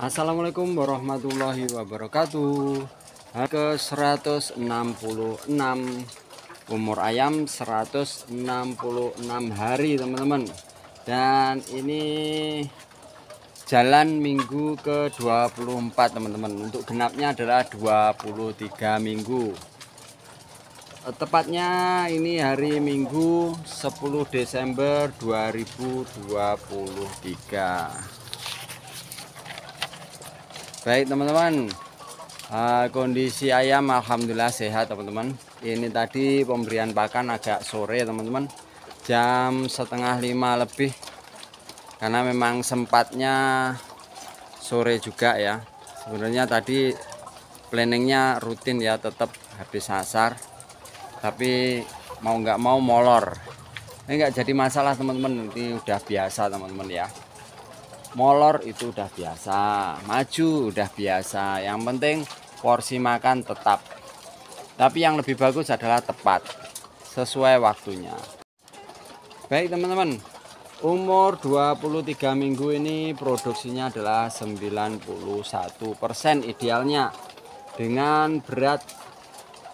Assalamualaikum warahmatullahi wabarakatuh. Hari ke 166, umur ayam 166 hari teman-teman. Dan ini jalan minggu ke-24 teman-teman. Untuk genapnya adalah 23 minggu. Tepatnya ini hari Minggu 10 Desember 2023. Baik teman-teman, kondisi ayam alhamdulillah sehat teman-teman. Ini tadi pemberian pakan agak sore teman-teman, jam setengah 5 lebih, karena memang sempatnya sore juga ya. Sebenarnya tadi planningnya rutin ya, tetap habis asar, tapi mau nggak mau molor. Ini nggak jadi masalah teman-teman, ini udah biasa teman-teman ya. Molor itu udah biasa, maju udah biasa, yang penting porsi makan tetap. Tapi yang lebih bagus adalah tepat, sesuai waktunya. Baik teman-teman, umur 23 minggu ini produksinya adalah 91% idealnya, dengan berat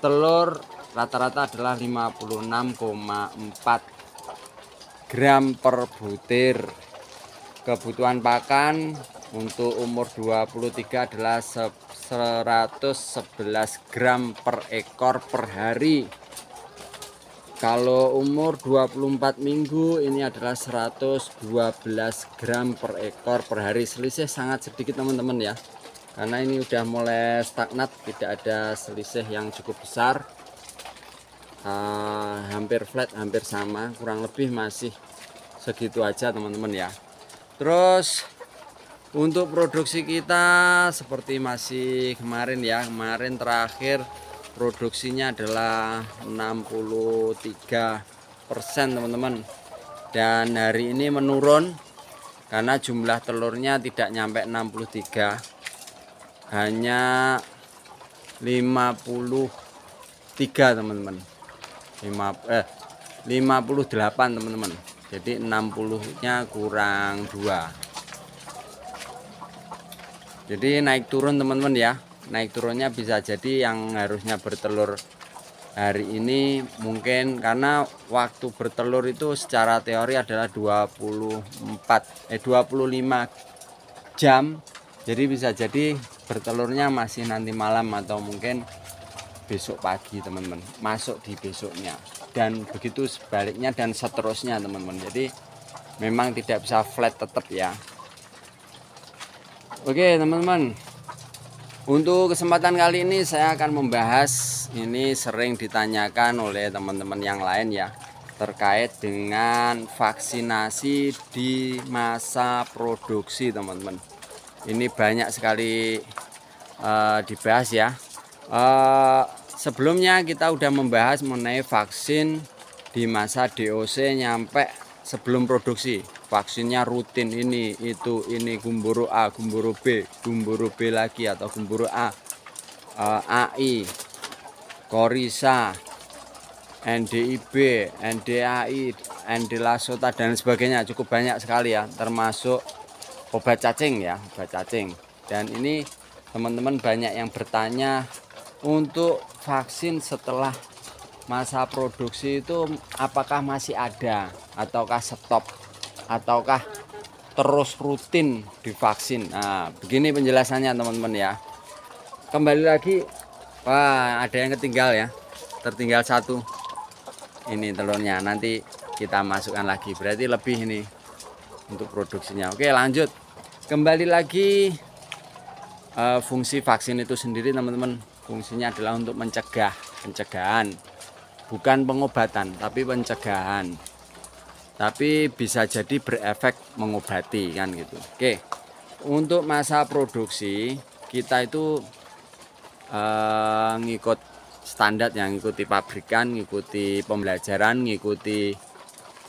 telur rata-rata adalah 56,4 gram per butir. Kebutuhan pakan untuk umur 23 adalah 111 gram per ekor per hari. Kalau umur 24 minggu ini adalah 112 gram per ekor per hari. Selisih sangat sedikit teman-teman ya, karena ini udah mulai stagnat, tidak ada selisih yang cukup besar. Hampir flat, hampir sama, kurang lebih masih segitu aja teman-teman ya. Terus untuk produksi kita seperti masih kemarin ya, kemarin terakhir produksinya adalah 63% teman-teman. Dan hari ini menurun karena jumlah telurnya tidak nyampe 63, hanya 53 teman-teman, 58 teman-teman. Jadi 60-nya kurang 2. Jadi naik turun teman-teman ya. Naik turunnya bisa jadi yang harusnya bertelur hari ini mungkin karena waktu bertelur itu secara teori adalah 25 jam. Jadi bisa jadi bertelurnya masih nanti malam atau mungkin besok pagi teman-teman, masuk di besoknya, dan begitu sebaliknya dan seterusnya teman-teman. Jadi memang tidak bisa flat tetap ya. Oke teman-teman, untuk kesempatan kali ini saya akan membahas, ini sering ditanyakan oleh teman-teman yang lain ya, terkait dengan vaksinasi di masa produksi teman-teman. Ini banyak sekali dibahas ya. Sebelumnya kita udah membahas mengenai vaksin di masa DOC nyampe sebelum produksi. Vaksinnya rutin ini, itu, ini gumboro A, gumboro B lagi atau gumboro A, AI, Korisa, NDIB, NDAI, NDLasota dan sebagainya, cukup banyak sekali ya, termasuk obat cacing ya, obat cacing. Dan ini teman-teman banyak yang bertanya, untuk vaksin setelah masa produksi itu apakah masih ada ataukah stop ataukah terus rutin divaksin. Nah, begini penjelasannya teman-teman ya. Kembali lagi, wah ada yang ketinggal ya, tertinggal satu. Ini telurnya, nanti kita masukkan lagi, berarti lebih ini untuk produksinya. Oke lanjut, kembali lagi. Fungsi vaksin itu sendiri teman-teman, fungsinya adalah untuk pencegahan, bukan pengobatan tapi pencegahan, tapi bisa jadi berefek mengobati kan gitu. Oke, untuk masa produksi kita itu ngikut standar yang ngikuti pabrikan, ngikuti pembelajaran, ngikuti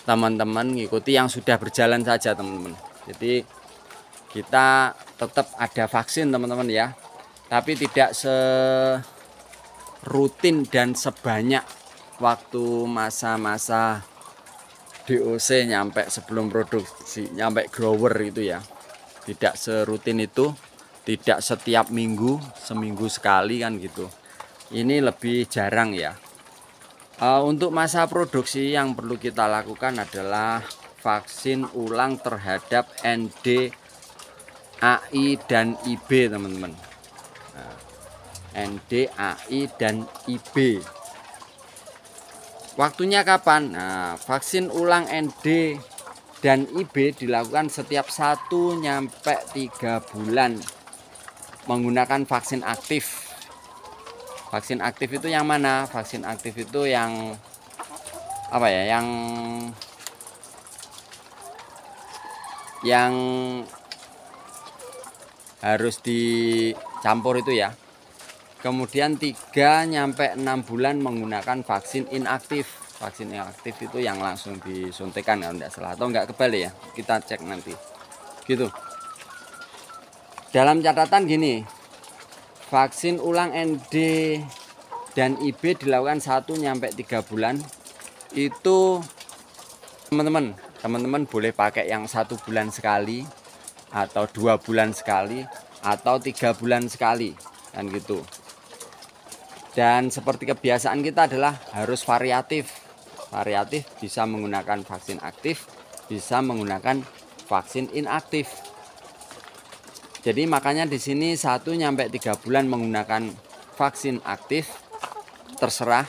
teman-teman, ngikuti yang sudah berjalan saja teman-teman. Jadi kita tetap ada vaksin teman-teman ya, tapi tidak serutin dan sebanyak waktu masa-masa DOC nyampe sebelum produksi, nyampe grower itu ya. Tidak serutin itu, tidak setiap minggu, seminggu sekali kan gitu. Ini lebih jarang ya. Untuk masa produksi yang perlu kita lakukan adalah vaksin ulang terhadap ND, AI, dan IB teman-teman. ND, AI, dan IB. Waktunya kapan? Nah, vaksin ulang ND dan IB dilakukan setiap 1-3 bulan menggunakan vaksin aktif. Vaksin aktif itu yang mana? Vaksin aktif itu yang apa ya? Yang harus dicampur itu ya. Kemudian 3-6 bulan menggunakan vaksin inaktif. Vaksin inaktif itu yang langsung disuntikan kalau tidak salah, atau enggak kebalik ya. Kita cek nanti. Gitu. Dalam catatan gini, vaksin ulang ND dan IB dilakukan 1-3 bulan. Itu teman-teman boleh pakai yang 1 bulan sekali, atau 2 bulan sekali, atau 3 bulan sekali, kan gitu. Dan seperti kebiasaan kita adalah harus variatif. Variatif bisa menggunakan vaksin aktif, bisa menggunakan vaksin inaktif. Jadi makanya di sini 1-3 bulan menggunakan vaksin aktif, terserah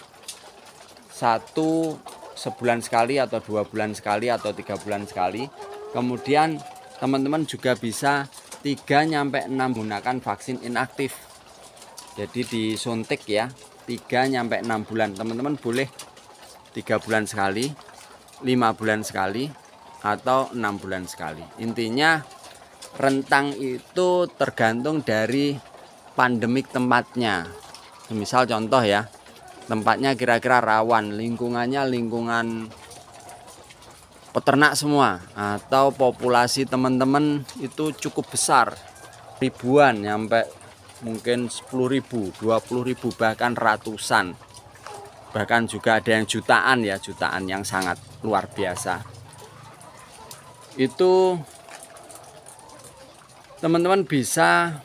1 sebulan sekali, atau 2 bulan sekali, atau 3 bulan sekali. Kemudian teman-teman juga bisa 3-6 menggunakan vaksin inaktif. Jadi disuntik ya, 3-6 bulan. Teman-teman boleh 3 bulan sekali, 5 bulan sekali, atau 6 bulan sekali. Intinya rentang itu tergantung dari pandemik tempatnya. Misal contoh ya, tempatnya kira-kira rawan, lingkungannya lingkungan peternak semua, atau populasi teman-teman itu cukup besar, ribuan, sampai mungkin 10.000, 20.000, bahkan ratusan, bahkan juga ada yang jutaan ya, jutaan yang sangat luar biasa. Itu teman-teman bisa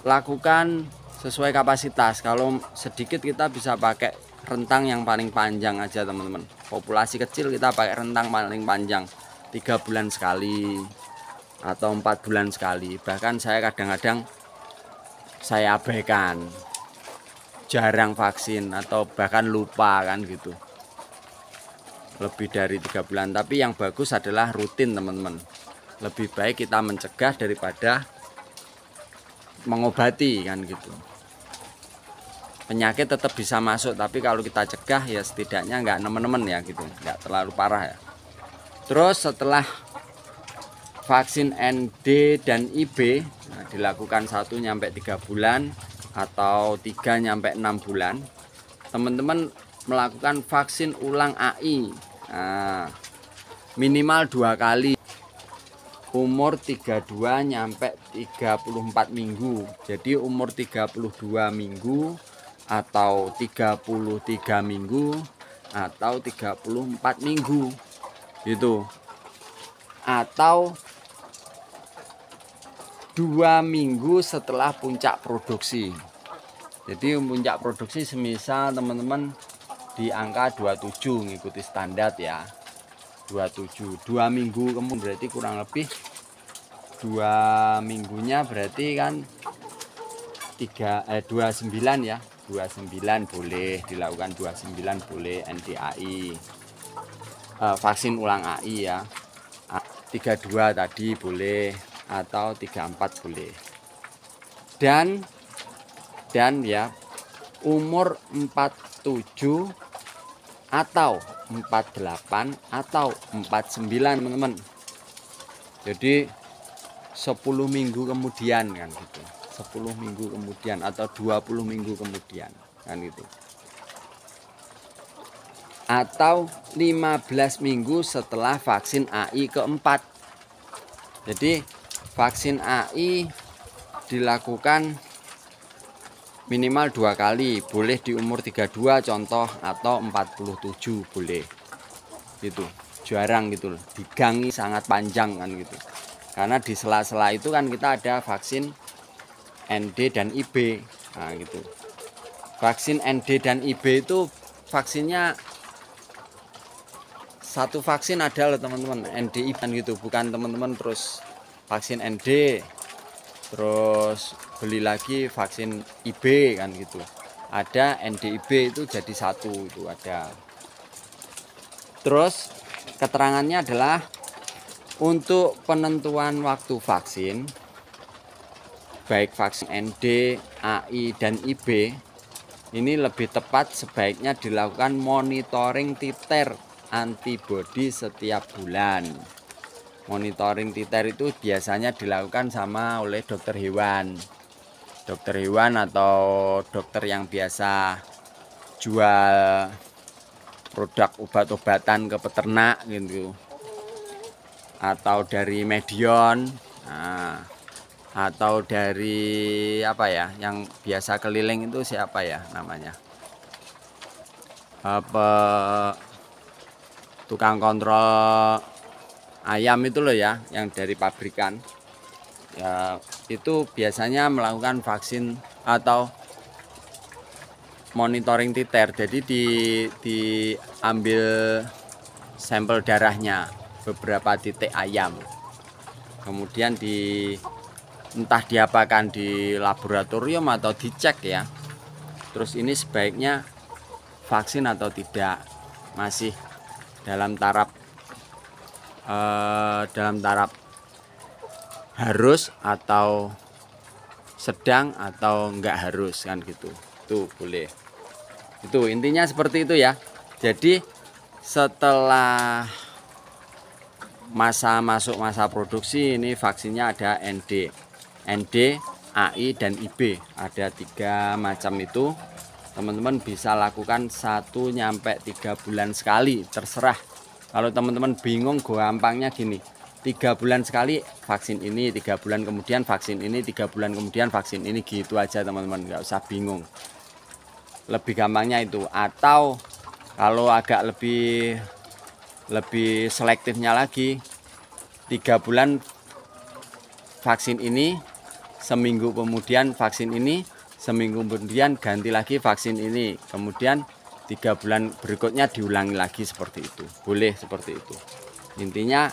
lakukan sesuai kapasitas. Kalau sedikit kita bisa pakai rentang yang paling panjang aja teman-teman. Populasi kecil kita pakai rentang paling panjang, 3 bulan sekali atau 4 bulan sekali. Bahkan saya kadang-kadang saya abaikan, jarang vaksin, atau bahkan lupa kan gitu, lebih dari 3 bulan. Tapi yang bagus adalah rutin teman-teman. Lebih baik kita mencegah daripada mengobati kan gitu. Penyakit tetap bisa masuk, tapi kalau kita cegah ya setidaknya nggak nemen-nemen ya gitu, nggak terlalu parah ya. Terus setelah vaksin ND dan IB dilakukan 1-3 bulan atau 3-6 bulan, teman-teman melakukan vaksin ulang AI. Minimal 2 kali, umur 32-34 minggu. Jadi umur 32 minggu, atau 33 minggu, atau 34 minggu gitu, atau 2 minggu setelah puncak produksi. Jadi puncak produksi semisal teman-teman di angka 27, ngikuti standar ya, 27, 2 minggu kemudian berarti kurang lebih 2 minggunya berarti kan 29 ya, 29 boleh dilakukan, 29 boleh NDAI, vaksin ulang AI ya, 32 tadi boleh, atau 34 boleh. Dan ya umur 47 atau 48 atau 49 teman-teman. Jadi 10 minggu kemudian kan gitu, 10 minggu kemudian atau 20 minggu kemudian kan gitu, atau 15 minggu setelah vaksin AI keempat. Jadi vaksin AI dilakukan minimal 2 kali, boleh di umur 32 contoh, atau 47 boleh gitu. Jarang gitu loh, digangi sangat panjang kan gitu. Karena di sela-sela itu kan kita ada vaksin ND dan IB. Nah gitu. Vaksin ND dan IB itu vaksinnya satu vaksin ada loh teman-teman, ND IB kan gitu, bukan teman-teman terus vaksin ND terus beli lagi vaksin IB kan gitu. Ada NDIB itu jadi satu, itu ada. Terus keterangannya adalah untuk penentuan waktu vaksin, baik vaksin ND, AI, dan IB, ini lebih tepat sebaiknya dilakukan monitoring titer antibodi setiap bulan. Monitoring titer itu biasanya dilakukan oleh dokter hewan. Dokter hewan atau dokter yang biasa jual produk obat-obatan ke peternak gitu. Atau dari Medion. Nah, atau dari apa ya, yang biasa keliling itu siapa ya namanya, apa tukang kontrol ayam itu loh ya, yang dari pabrikan ya, itu biasanya melakukan vaksin atau monitoring titer. Jadi diambil sampel darahnya beberapa titik ayam, kemudian entah diapakan di laboratorium atau dicek ya, terus ini sebaiknya vaksin atau tidak, masih dalam taraf harus atau sedang atau enggak harus kan gitu. Itu boleh. Itu intinya seperti itu ya. Jadi setelah masuk masa produksi, ini vaksinnya ada ND, AI, dan IB. Ada 3 macam itu. Teman-teman bisa lakukan 1-3 bulan sekali, terserah. Kalau teman-teman bingung, gampangnya gini, 3 bulan sekali vaksin ini, 3 bulan kemudian vaksin ini, 3 bulan kemudian vaksin ini, gitu aja teman-teman, nggak usah bingung. Lebih gampangnya itu. Atau kalau agak lebih selektifnya lagi, 3 bulan vaksin ini, seminggu kemudian vaksin ini, seminggu kemudian ganti lagi vaksin ini, kemudian 3 bulan berikutnya diulangi lagi, seperti itu. Boleh seperti itu. Intinya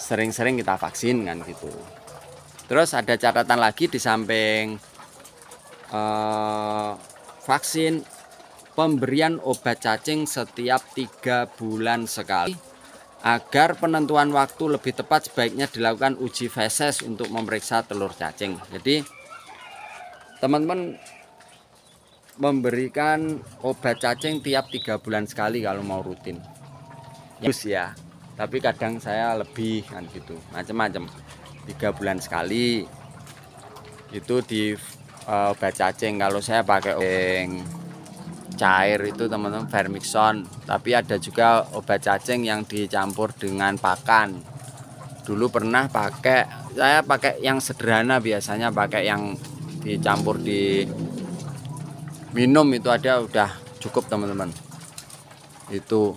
sering-sering kita vaksin kan gitu. Terus ada catatan lagi di samping vaksin, pemberian obat cacing setiap 3 bulan sekali. Agar penentuan waktu lebih tepat, sebaiknya dilakukan uji feses untuk memeriksa telur cacing. Jadi teman-teman memberikan obat cacing tiap 3 bulan sekali kalau mau rutin. Ya, tapi kadang saya lebih kan gitu, macam-macam. 3 bulan sekali itu di obat cacing. Kalau saya pakai cair itu teman-teman, Vermixon. Tapi ada juga obat cacing yang dicampur dengan pakan. Dulu pernah saya pakai yang sederhana, biasanya pakai yang dicampur di minum, itu ada, udah cukup teman-teman itu.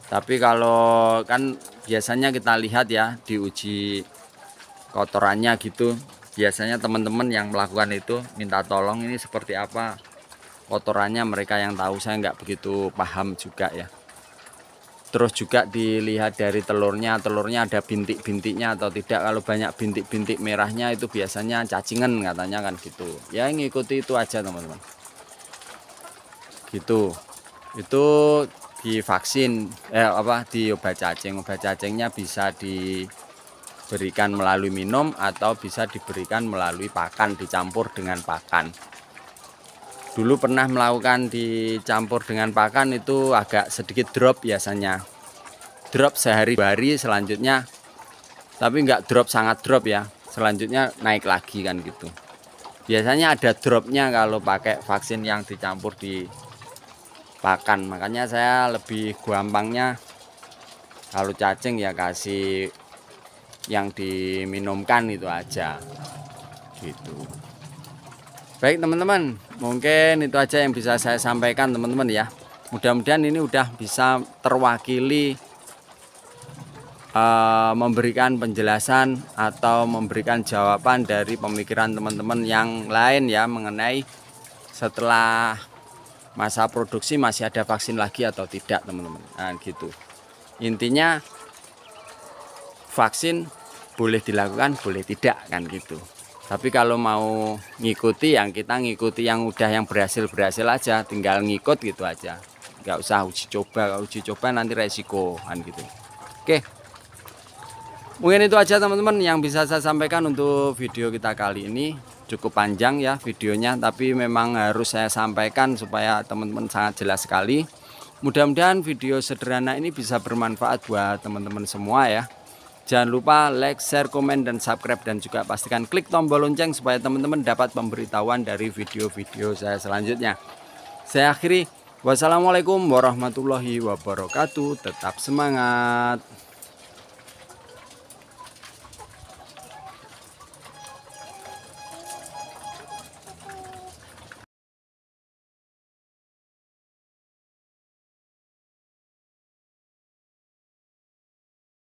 Tapi kalau kan biasanya kita lihat ya, diuji kotorannya gitu, biasanya teman-teman yang melakukan itu minta tolong ini seperti apa kotorannya, mereka yang tahu, saya nggak begitu paham juga ya. Terus juga dilihat dari telurnya ada bintik-bintiknya atau tidak. Kalau banyak bintik-bintik merahnya itu biasanya cacingan katanya kan gitu ya. Ngikuti itu aja teman-teman gitu. Itu di vaksin di obat cacing. Obat cacingnya bisa diberikan melalui minum atau bisa diberikan melalui pakan, dicampur dengan pakan. Dulu pernah melakukan dicampur dengan pakan, itu agak sedikit drop biasanya. Drop sehari 2 hari, selanjutnya tapi nggak drop, sangat drop ya. Selanjutnya naik lagi kan gitu. Biasanya ada dropnya kalau pakai vaksin yang dicampur di pakan. Makanya saya lebih gampangnya kalau cacing ya kasih yang diminumkan itu aja gitu. Baik teman-teman, mungkin itu aja yang bisa saya sampaikan teman-teman ya. Mudah-mudahan ini udah bisa terwakili memberikan penjelasan atau memberikan jawaban dari pemikiran teman-teman yang lain ya, mengenai setelah masa produksi masih ada vaksin lagi atau tidak teman-teman. Nah gitu. Intinya vaksin boleh dilakukan, boleh tidak kan gitu. Tapi kalau mau ngikuti yang kita ngikuti yang udah yang berhasil aja, tinggal ngikut gitu aja. Nggak usah uji coba, kalau uji coba nanti resiko kan gitu. Oke. Mungkin itu aja teman-teman yang bisa saya sampaikan untuk video kita kali ini. Cukup panjang ya videonya, tapi memang harus saya sampaikan supaya teman-teman sangat jelas sekali. Mudah-mudahan video sederhana ini bisa bermanfaat buat teman-teman semua ya. Jangan lupa like, share, komen, dan subscribe, dan juga pastikan klik tombol lonceng supaya teman-teman dapat pemberitahuan dari video-video saya selanjutnya. Saya akhiri, wassalamualaikum warahmatullahi wabarakatuh. Tetap semangat.